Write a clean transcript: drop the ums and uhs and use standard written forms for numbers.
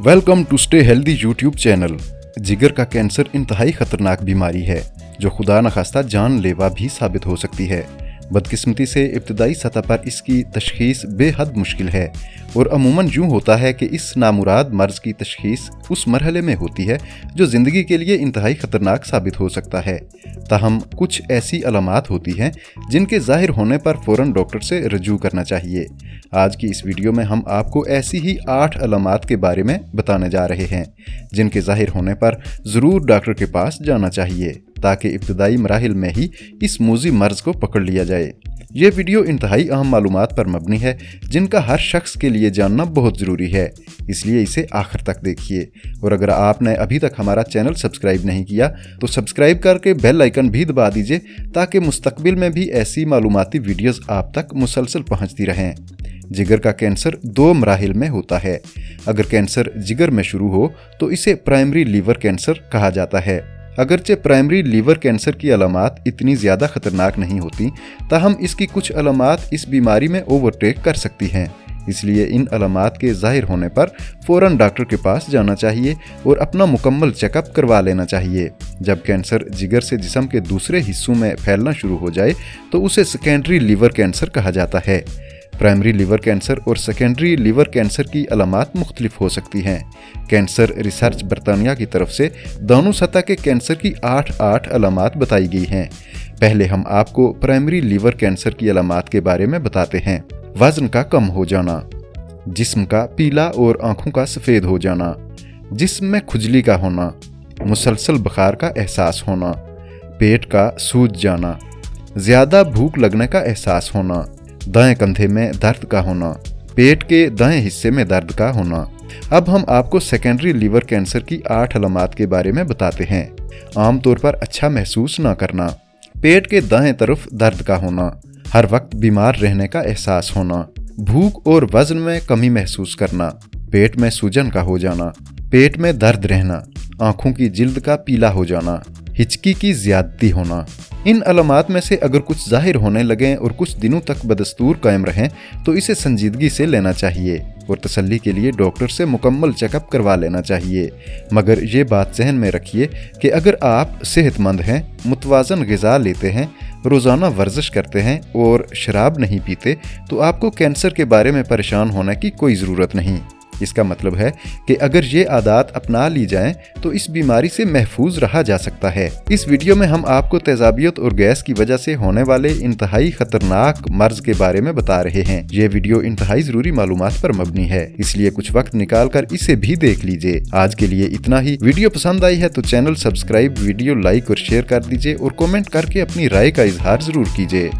Welcome to stay healthy YouTube channel. जिगर का cancer इंतहाई खतरनाक बीमारी है जो खुदा न खास्ता जानलेवा भी साबित हो सकती है। बदकिस्मती से इब्तदाई सतह पर इसकी तशखीस बेहद मुश्किल है और अमूमन यूँ होता है कि इस नामुराद मर्ज़ की तशखीस उस मरहले में होती है जो ज़िंदगी के लिए इंतहाई ख़तरनाक साबित हो सकता है। ताहम कुछ ऐसी अलामात होती हैं जिनके ज़ाहिर होने पर फ़ौरन डॉक्टर से रजू करना चाहिए। आज की इस वीडियो में हम आपको ऐसी ही 8 अलामात के बारे में बताने जा रहे हैं जिनके ज़ाहिर होने पर ज़रूर डॉक्टर के पास जाना चाहिए ताकि इब्तदाई मराहिल में ही इस मूज़ी मर्ज़ को पकड़ लिया जाए। ये वीडियो इंतहाई अहम मालूमात पर मबनी है जिनका हर शख्स के लिए जानना बहुत ज़रूरी है, इसलिए इसे आखिर तक देखिए। और अगर आपने अभी तक हमारा चैनल सब्सक्राइब नहीं किया तो सब्सक्राइब करके बेल आइकन भी दबा दीजिए ताकि मुस्तकबिल में भी ऐसी मालूमाती वीडियोज़ आप तक मुसलसल पहुँचती रहें। जिगर का कैंसर 2 मराहिल में होता है। अगर कैंसर जिगर में शुरू हो तो इसे प्राइमरी लीवर कैंसर कहा जाता है। अगरचे प्राइमरी लीवर कैंसर की अलामात इतनी ज़्यादा ख़तरनाक नहीं होती, ताहम इसकी कुछ अलामात इस बीमारी में ओवरटेक कर सकती हैं। इसलिए इन अलामात के ज़ाहिर होने पर फ़ौरन डॉक्टर के पास जाना चाहिए और अपना मुकम्मल चेकअप करवा लेना चाहिए। जब कैंसर जिगर से जिस्म के दूसरे हिस्सों में फैलना शुरू हो जाए तो उसे सेकेंडरी लीवर कैंसर कहा जाता है। प्राइमरी लीवर कैंसर और सेकेंडरी लीवर कैंसर की अलामात मुख्तलिफ हो सकती हैं। कैंसर रिसर्च बरतानिया की तरफ से दोनों सतह के कैंसर की 8 अलामात बताई गई हैं। पहले हम आपको प्राइमरी लीवर कैंसर की अलामात के बारे में बताते हैं। वज़न का कम हो जाना, जिस्म का पीला और आँखों का सफ़ेद हो जाना, जिस्म में खुजली का होना, मुसलसल बुखार का एहसास होना, पेट का सूज जाना, ज़्यादा भूख लगने का एहसास होना, दाएं कंधे में दर्द का होना, पेट के दाएं हिस्से में दर्द का होना। अब हम आपको सेकेंडरी लीवर कैंसर की 8 अलामात के बारे में बताते हैं। आमतौर पर अच्छा महसूस न करना, पेट के दाएं तरफ दर्द का होना, हर वक्त बीमार रहने का एहसास होना, भूख और वजन में कमी महसूस करना, पेट में सूजन का हो जाना, पेट में दर्द रहना, आँखों की जिल्द का पीला हो जाना, हिचकी की ज़्यादती होना। इन अलामात में से अगर कुछ ज़ाहिर होने लगें और कुछ दिनों तक बदस्तूर कायम रहें तो इसे संजीदगी से लेना चाहिए और तसल्ली के लिए डॉक्टर से मुकम्मल चेकअप करवा लेना चाहिए। मगर ये बात जहन में रखिए कि अगर आप सेहतमंद हैं, मुतवाज़न ग़िज़ा लेते हैं, रोज़ाना वर्जिश करते हैं और शराब नहीं पीते तो आपको कैंसर के बारे में परेशान होने की कोई ज़रूरत नहीं। इसका मतलब है कि अगर ये आदत अपना ली जाएं तो इस बीमारी से महफूज रहा जा सकता है। इस वीडियो में हम आपको तेजाबियत और गैस की वजह से होने वाले इंतहाई खतरनाक मर्ज के बारे में बता रहे हैं। ये वीडियो इंतहाई ज़रूरी मालूमात पर मबनी है, इसलिए कुछ वक्त निकाल कर इसे भी देख लीजिए। आज के लिए इतना ही। वीडियो पसंद आई है तो चैनल सब्सक्राइब, वीडियो लाइक और शेयर कर दीजिए और कॉमेंट करके अपनी राय का इजहार ज़रूर कीजिए।